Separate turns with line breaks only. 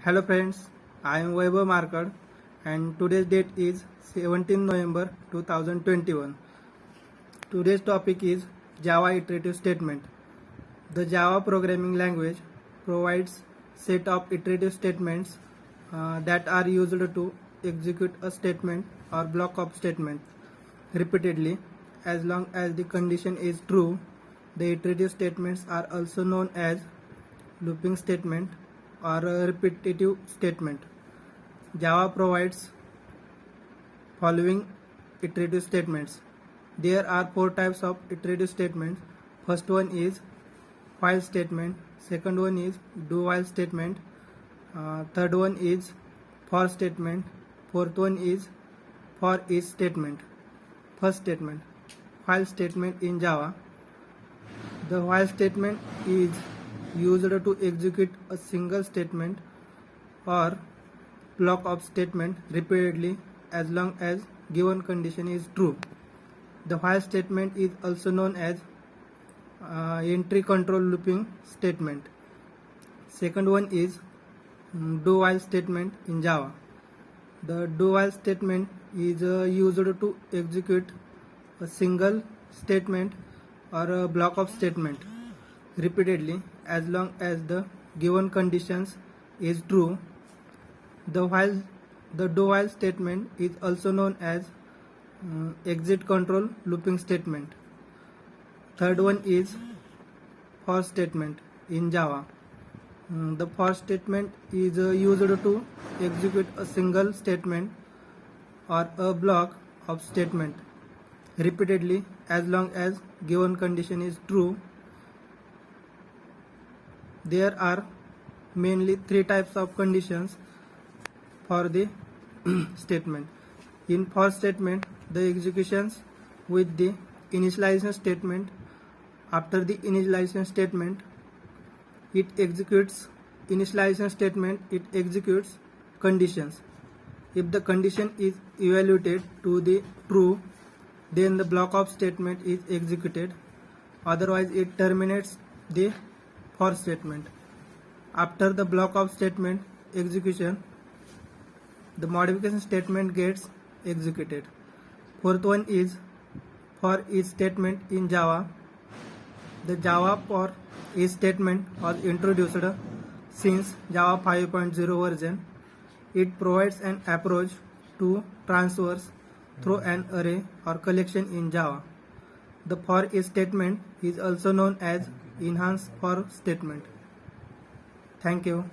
Hello friends, I am Vaibhav Markad and today's date is 17 November 2021. Today's topic is Java iterative statement. The Java programming language provides set of iterative statements that are used to execute a statement or block of statements repeatedly as long as the condition is true. The iterative statements are also known as looping statement or a repetitive statement. Java provides following iterative statements. There are four types of iterative statements. First one is while statement, second one is do while statement, third one is for statement, fourth one is for each statement. First statement, while statement in Java. The while statement is used to execute a single statement or block of statement repeatedly as long as given condition is true. The while statement is also known as entry control looping statement. Second one is do while statement in Java. The do while statement is used to execute a single statement or a block of statement repeatedly as long as the given conditions is true. The do while statement is also known as exit control looping statement. Third one is for statement in Java. The for statement is used to execute a single statement or a block of statement repeatedly as long as given condition is true. There are mainly three types of conditions for the statement. In for statement, the executions with the initialization statement. After the initialization statement, it executes conditions. If the condition is evaluated to the true, then the block of statement is executed. Otherwise, it terminates the for statement. After the block of statement execution, the modification statement gets executed. Fourth one is for each statement in Java. The Java for each statement was introduced since Java 5.0 version. It provides an approach to transfers through an array or collection in Java. The for each statement is also known as enhanced for statement. Thank you.